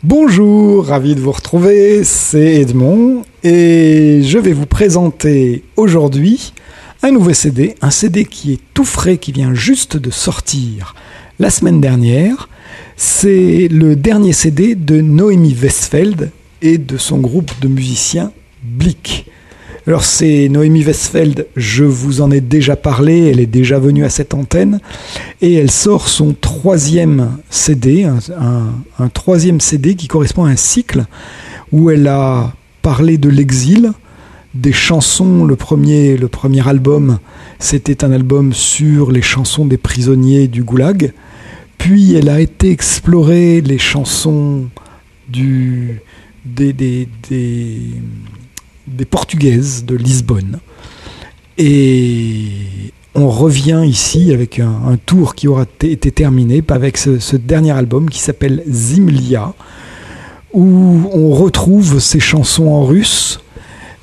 Bonjour, ravi de vous retrouver, c'est Edmond et je vais vous présenter aujourd'hui un nouveau CD, un CD qui est tout frais, qui vient juste de sortir la semaine dernière. C'est le dernier CD de Noémie Westfeld et de son groupe de musiciens Blick. Alors c'est Noémie Westfeld, je vous en ai déjà parlé, elle est déjà venue à cette antenne et elle sort son troisième CD, un troisième CD qui correspond à un cycle où elle a parlé de l'exil, des chansons. Le premier album, c'était un album sur les chansons des prisonniers du Goulag, puis elle a été explorer les chansons des Portugaises de Lisbonne. Et on revient ici avec un tour qui aura été terminé avec ce dernier album qui s'appelle Zimlia, où on retrouve ces chansons en russe,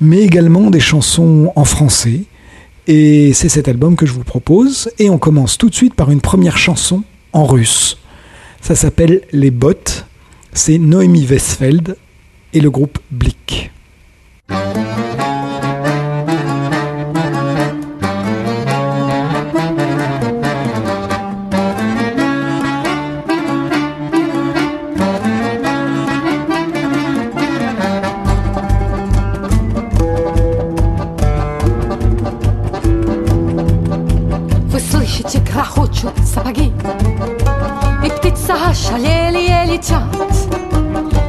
mais également des chansons en français. Et c'est cet album que je vous propose. Et on commence tout de suite par une première chanson en russe. Ça s'appelle Les Bottes. C'est Noémie Westfeld et le groupe Blick. Вы слышите, грохочут сапоги, и птицы ошалелые летят,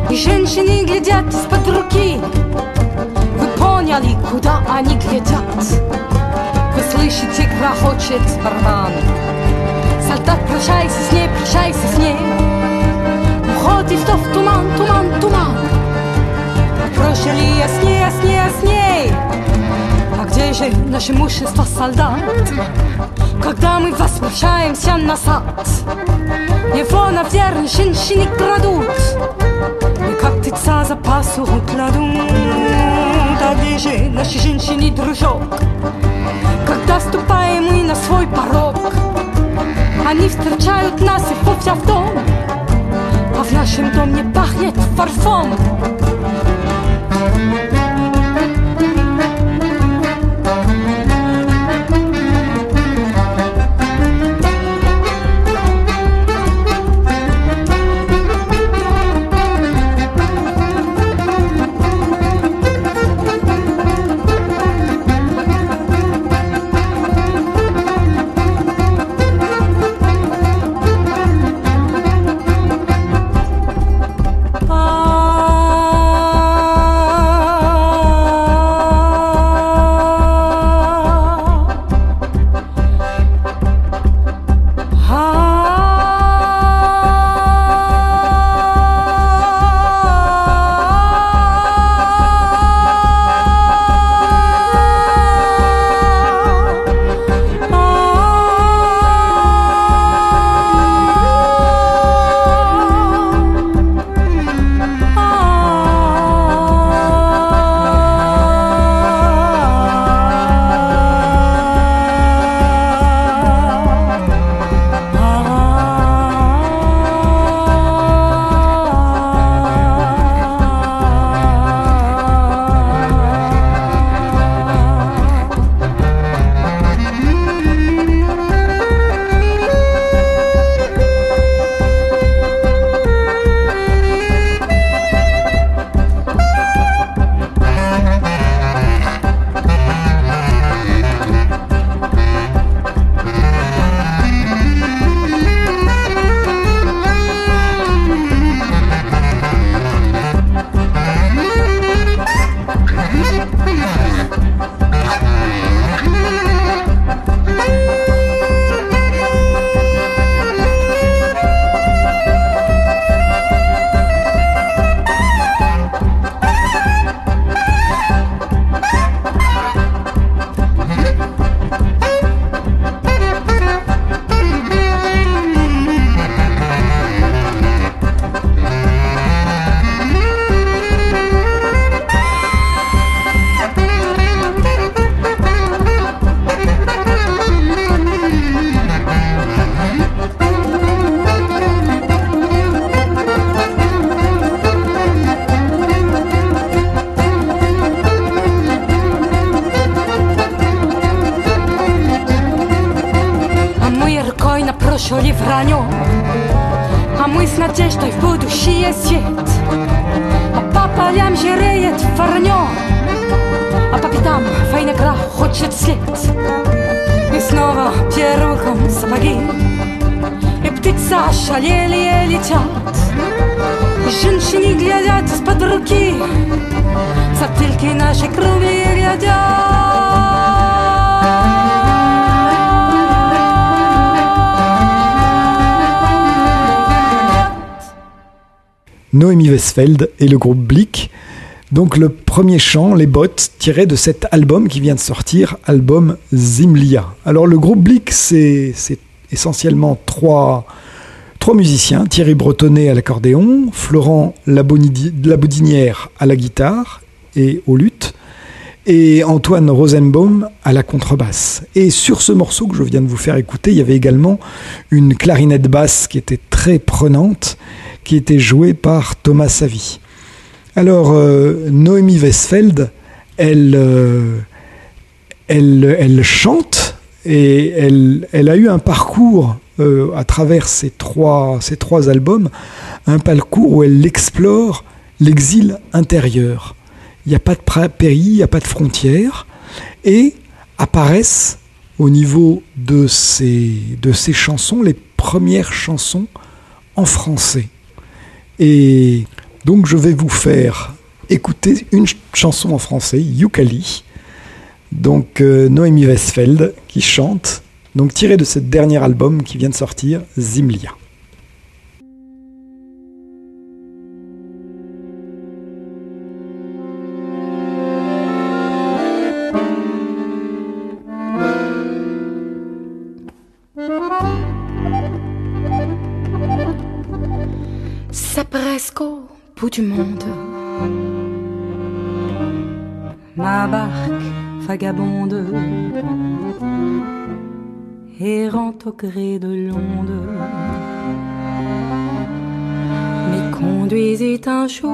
и женщины глядят из-под руки. Вы поняли, куда они глядят? Вы слышите, грохочет барабан. Солдат, прощайся с ней, прощайся с ней. Уходит в туман, туман, туман. Прожили с ней, с ней, с ней. А где же наше мужество, солдат? Когда мы возвращаемся назад, его, наверное, женщины крадут, и как птица запасу кладут. А где же наши женщины, дружок? Когда ступаем мы на свой порог, они встречают нас и вовсе в дом, а в нашем доме пахнет парфюм. gdzieś tutaj w budusi jest świat. A papa liam się reje twarnią, a papi tam fajna gra, choć jest sled. I znowu pieruchą sapagi, i ptyca szaleli je летят. И женщины глядят из-под руки, затылки нашей крови глядят. Noémie Westfeld et le groupe Blick. Donc le premier chant, Les Bottes, tiré de cet album qui vient de sortir, album Zimlia. Alors le groupe Blick, c'est essentiellement trois musiciens, Thierry Bretonnet à l'accordéon, Florent Laboudinière à la guitare et au luth, et Antoine Rosenbaum à la contrebasse. Et sur ce morceau que je viens de vous faire écouter, il y avait également une clarinette basse qui était très prenante, qui était jouée par Thomas Savy. Alors, Noémie Westfeld, elle chante et elle a eu un parcours à travers ces trois albums, un parcours où elle explore l'exil intérieur. Il n'y a pas de pays, il n'y a pas de frontières, et apparaissent au niveau de ces chansons, les premières chansons en français. Et donc je vais vous faire écouter une chanson en français, Yukali, donc Noémie Westfeld qui chante, donc tiré de ce dernier album qui vient de sortir, Zimlia. C'est presque au bout du monde. Ma barque vagabonde, errante au gré de l'onde, me conduisit un jour.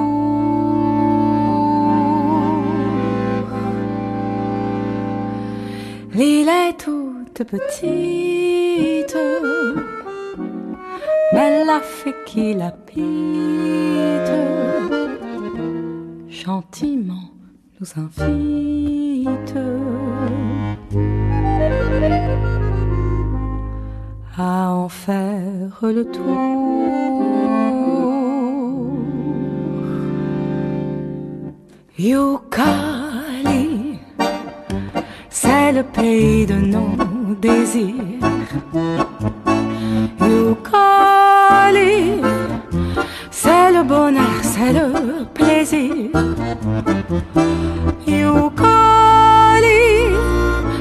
L'île est toute petite, mais la fée qui l'habite gentiment nous invite à en faire le tour. Yukali, c'est le pays de nos désirs. Yukali, c'est le bonheur, c'est le plaisir. Yukali,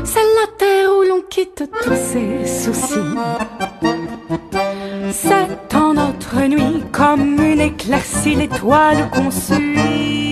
c'est la terre où l'on quitte tous ses soucis. C'est en notre nuit comme une éclaircie, l'étoile qu'on suit.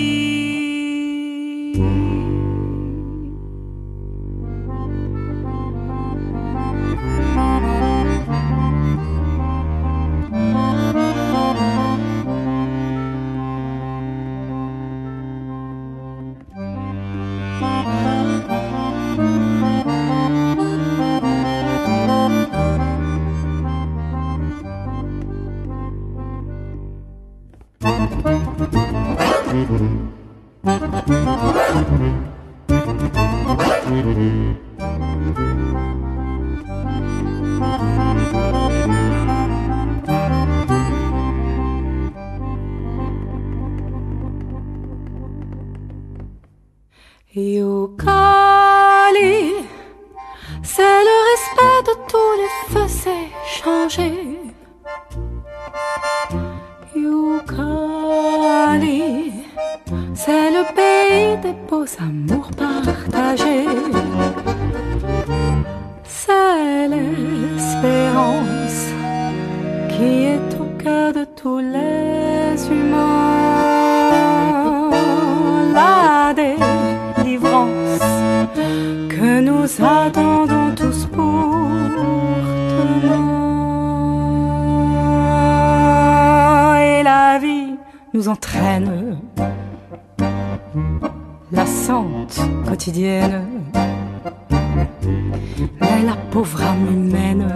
Yukali, c'est le respect de tous les feux, c'est changer. Yukali, c'est le pays des beaux amours partagés. C'est l'espérance qui est au cœur de tous les humains. La délivrance que nous attendons tous pour demain. Et la vie nous entraîne, lassante, quotidienne. Mais la pauvre âme humaine,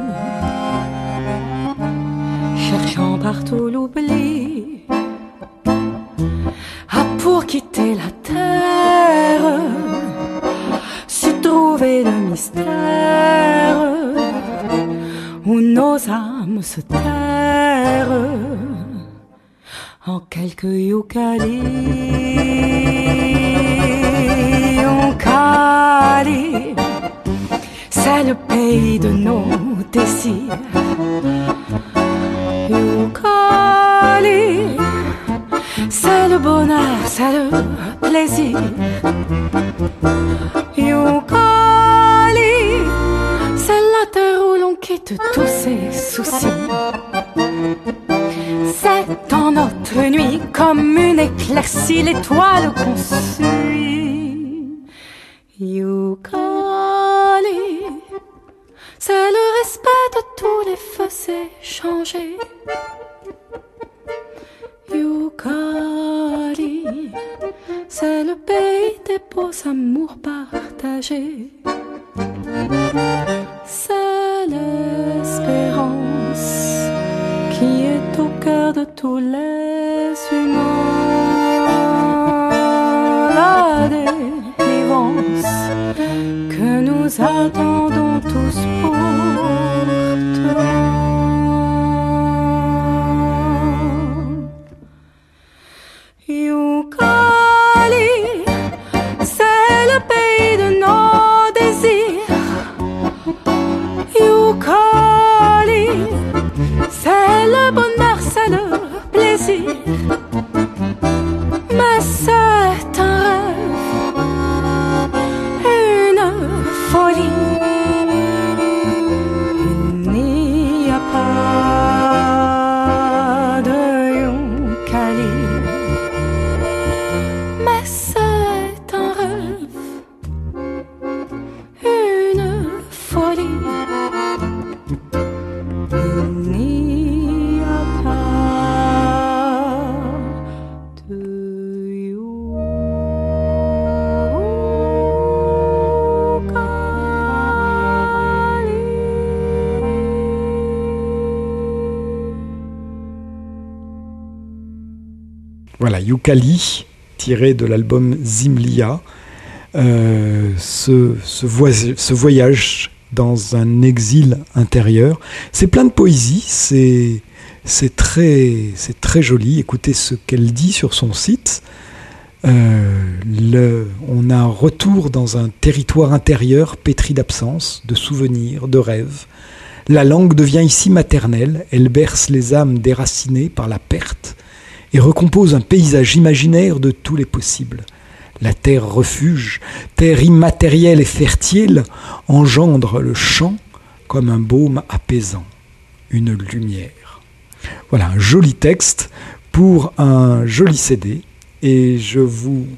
cherchant partout l'oubli. Ah, pour quitter la terre, si trouver le mystère où nos âmes se terrent en quelques yucalis. Yucali, c'est le pays de nos désirs. Yucali, c'est le bonheur, c'est le plaisir. Yucali, c'est la terre où l'on quitte tous ses soucis. C'est dans notre nuit comme une éclaircie, l'étoile qu'on suit. Yucali, c'est le respect de tous les feux échangés. Yucali, c'est le pays des beaux amours partagés. C'est l'espérance qui est au cœur de tous les humains. La délivrance que nous attendons tous fortement. Yucali, c'est le pays de nos désirs. Yucali, c'est le bonheur, c'est le plaisir. Mais c'est un rêve, une folie. Il n'y a pas de Yucali. Mais c'est un rêve, une folie. Il n'y a pas de Voilà, Yucali, tiré de l'album Zimlia, ce voyage dans un exil intérieur. C'est plein de poésie, c'est très joli. Écoutez ce qu'elle dit sur son site. On a un retour dans un territoire intérieur pétri d'absence, de souvenirs, de rêves. La langue devient ici maternelle, elle berce les âmes déracinées par la perte et recompose un paysage imaginaire de tous les possibles. La terre refuge, terre immatérielle et fertile, engendre le chant comme un baume apaisant, une lumière. Voilà, un joli texte pour un joli CD. Et je vous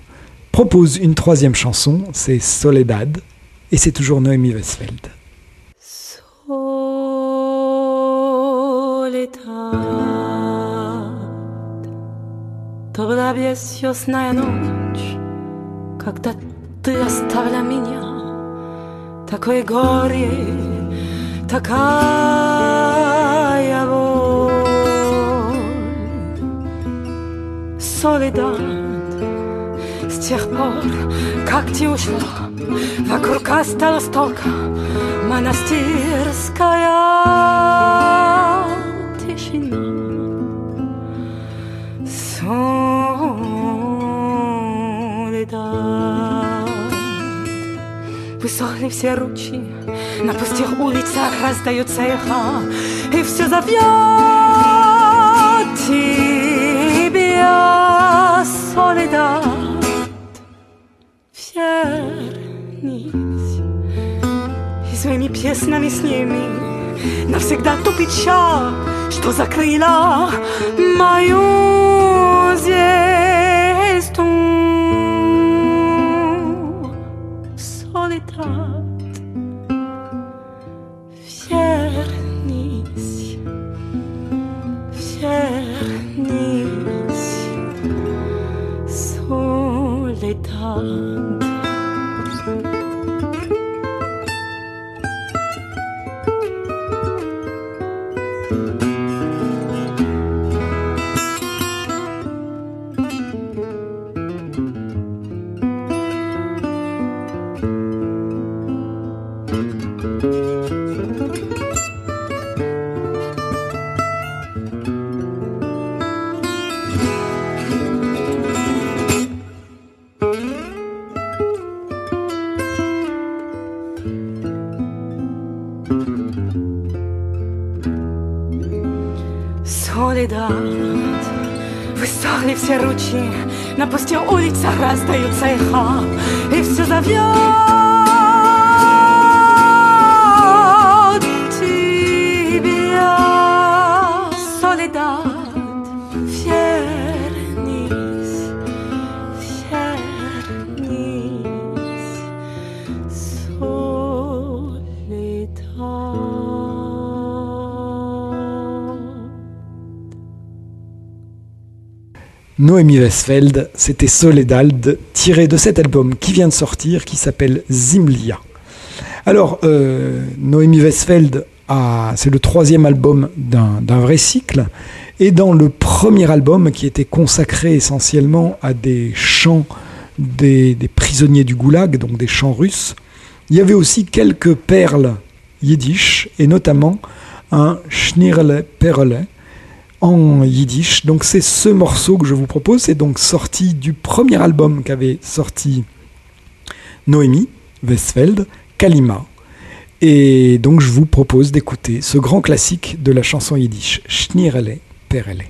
propose une troisième chanson, c'est Soledad, et c'est toujours Noémie Westfeld. Soledad, todavía es ясная ночь, когда ты оставила меня, такое горе, такая боль. Soledad, с тех пор, как ты ушла, вокруг осталась только монастырская тишина. Soledad. Высохли все ручьи, на пустых улицах раздаются эхо, и все зовет тебя, Soledad. Вернись и своими песнями сними навсегда ту печаль, что закрыла мою звезду. Soledad. Вернись, вернись, Soledad. Солидат. Высохли все ручьи, на пустых улицах раздаются эхо, и все зовет тебя. Солидат, вернись, вернись, Noémie Westfeld, c'était Soledad, tiré de cet album qui vient de sortir, qui s'appelle Zimlia. Alors, Noémie Westfeld, c'est le 3e album d'un vrai cycle, et dans le premier album, qui était consacré essentiellement à des chants des prisonniers du Goulag, donc des chants russes, il y avait aussi quelques perles yiddish, et notamment un Schnirle Perle, en yiddish. Donc c'est ce morceau que je vous propose, c'est donc sorti du premier album qu'avait sorti Noémie Westfeld, Kalima. Et donc je vous propose d'écouter ce grand classique de la chanson yiddish, Schnirle Perle.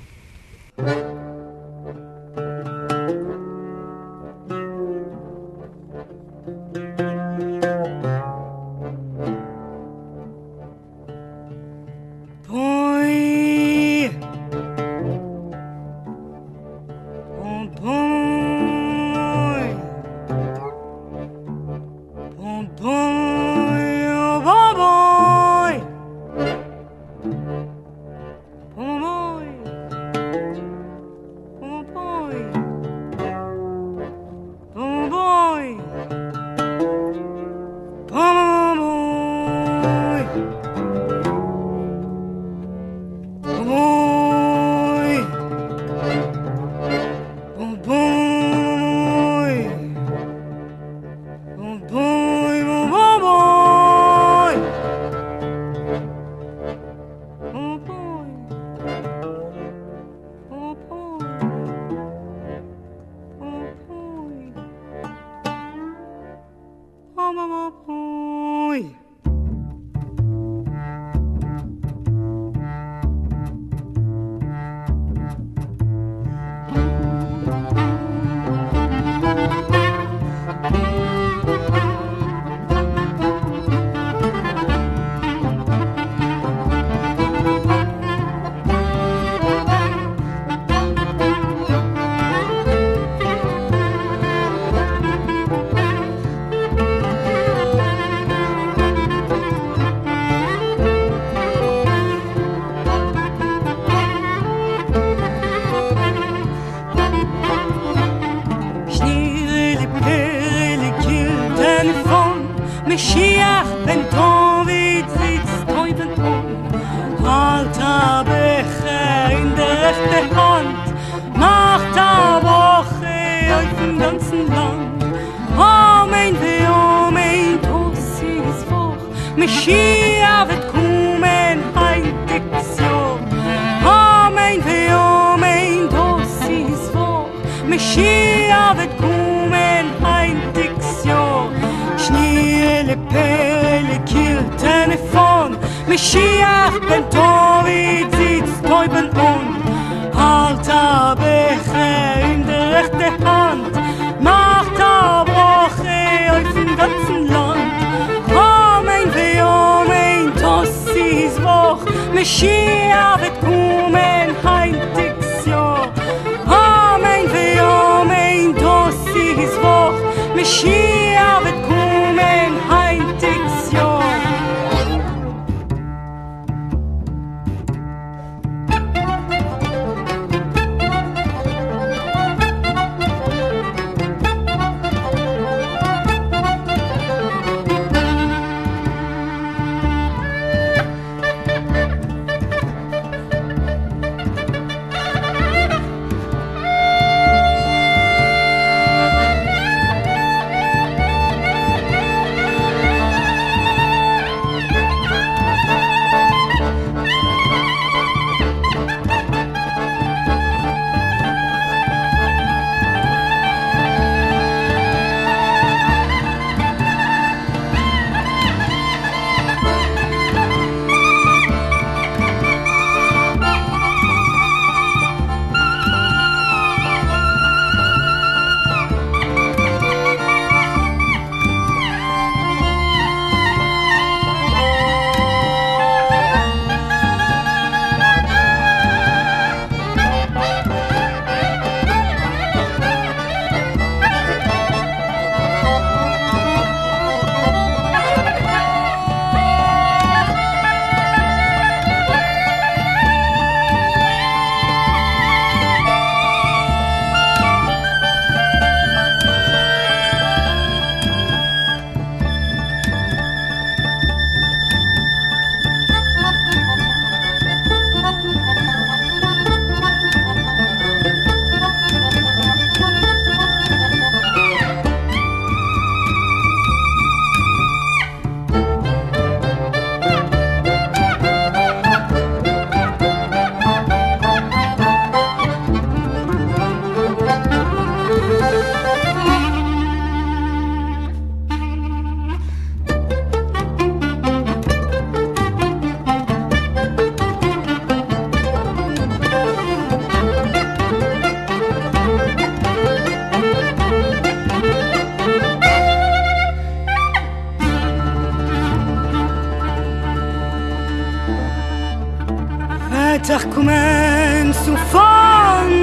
kommen zu fahren,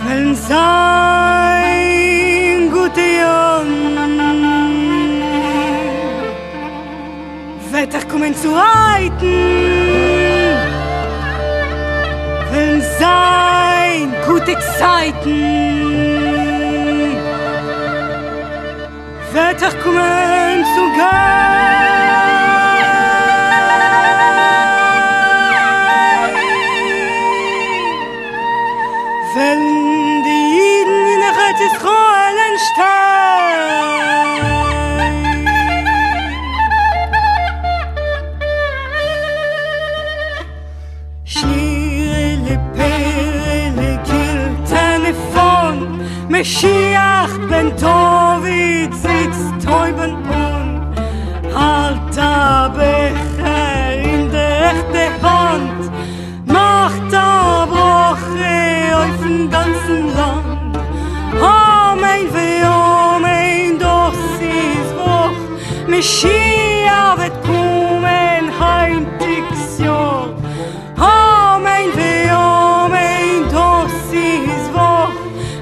wollen sein gute Jahren, Wetter kommen zu reiten, wollen sein gute Zeiten, Wetter kommen zu gehen. Wenn die Jiden in der Welt Israel entstehen, Schnirele, Perele, Kiltene von Meshiach ben David sitzt Teuben und halt der Becher in der rechte Hand, macht der Broche auf dem ganzen Land. Amen, ve Amen, das ist Woch. Mashiach wird kommen, heintiges Jahr. Amen, ve Amen, das ist Woch.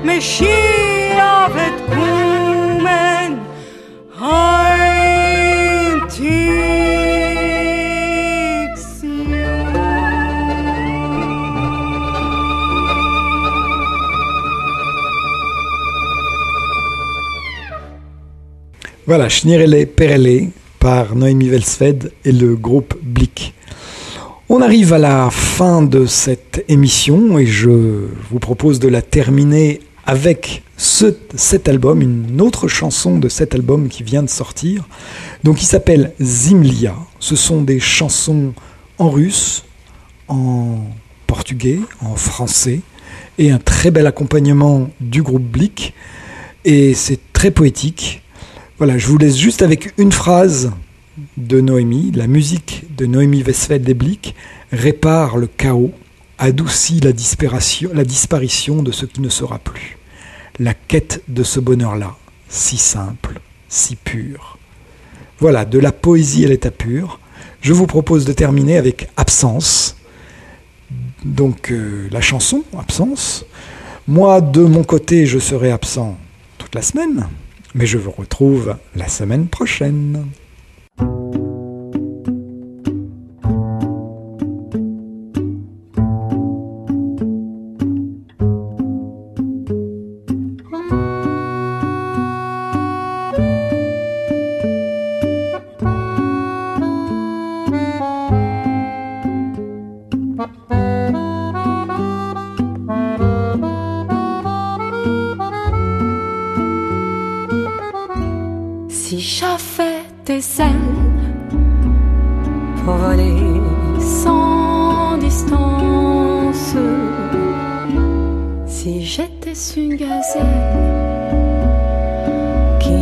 Mashiach wird kommen, heintiges Jahr. Voilà, Schnirele Perele par Noémie Welsfeld et le groupe Blick. On arrive à la fin de cette émission et je vous propose de la terminer avec cet album, une autre chanson de cet album qui vient de sortir. Donc il s'appelle Zimlia. Ce sont des chansons en russe, en portugais, en français et un très bel accompagnement du groupe Blick. Et c'est très poétique. Voilà, je vous laisse juste avec une phrase de Noémie. La musique de Noémie Welsfeld et Blick répare le chaos, adoucit la disparition de ce qui ne sera plus. La quête de ce bonheur-là, si simple, si pur. Voilà, de la poésie à l'état pur. Je vous propose de terminer avec Absence. Donc la chanson, Absence. Moi, de mon côté, je serai absent toute la semaine. Mais je vous retrouve la semaine prochaine. Si j'avais des ailes pour voler sans distance, si j'étais une gazelle qui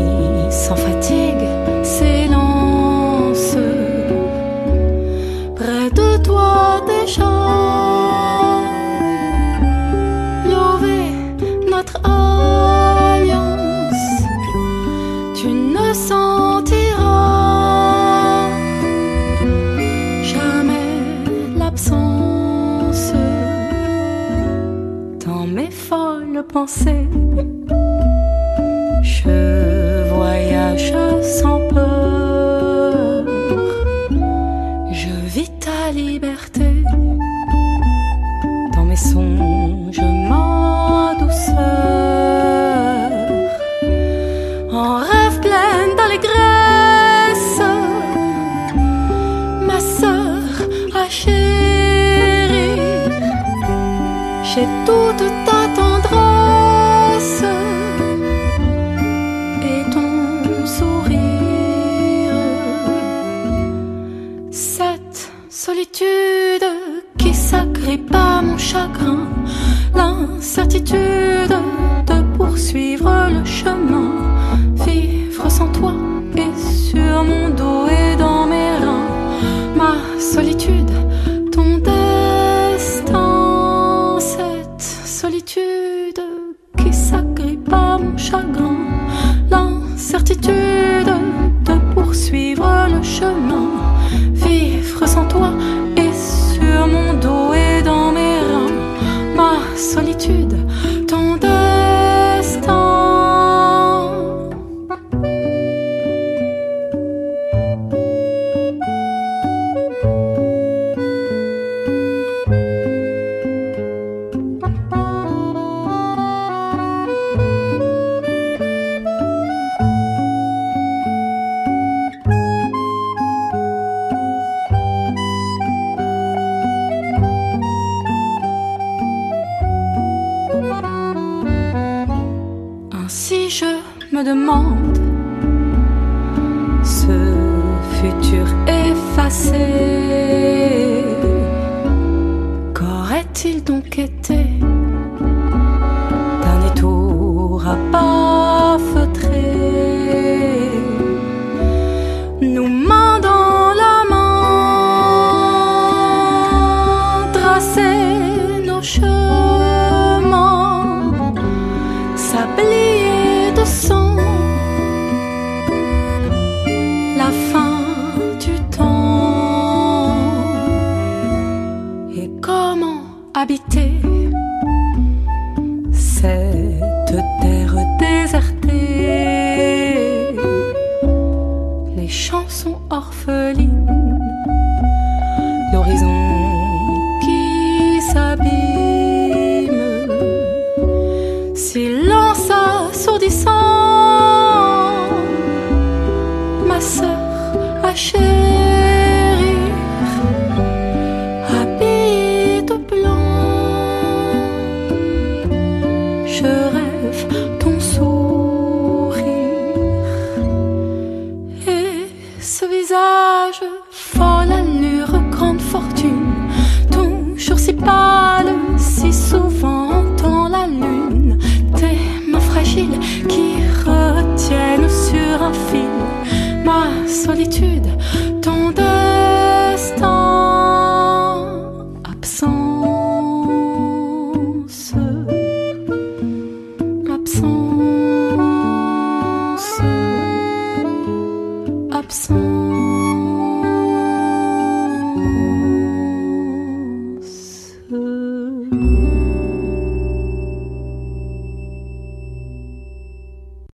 sans fatigue s'élance près de toi déjà, lever notre alliance, tu ne sentiras jamais l'absence dans mes folles pensées. Je voyage sans peur, je vis ta liberté dans mes songes, ma douceur, en rêve pleine d'allégresse, ma sœur chérie, j'ai toute ta tendresse et ton sourire, cette solitude qui s'agrippe à mon chagrin, l'incertitude de poursuivre le chemin, vivre sans toi et sur mon dos et dans mes reins, ma solitude, ton destin, cette solitude qui s'agrippe à mon chagrin, l'incertitude de poursuivre le chemin, vivre sans toi solitude, ton destin. Ainsi je me demande ce futur effacé, qu'aurait-il donc été? Dernier tour à pas feutrer, nous mains dans la main, tracer nos chemins, sablier de sang, la fin du temps. Et comment habiter cette terre désertée, les chansons orphelines, l'horizon qui s'abîme, silence assourdissant, ma sœur à chérir, habillée de blanc, je rêve ton sourire et ce visage folle allure, grande fortune, toujours si pâle, si souvent dans la lune, tes mains fragiles qui retiennent sur un fil ma solitude, ton destin. Absence, absence, absence.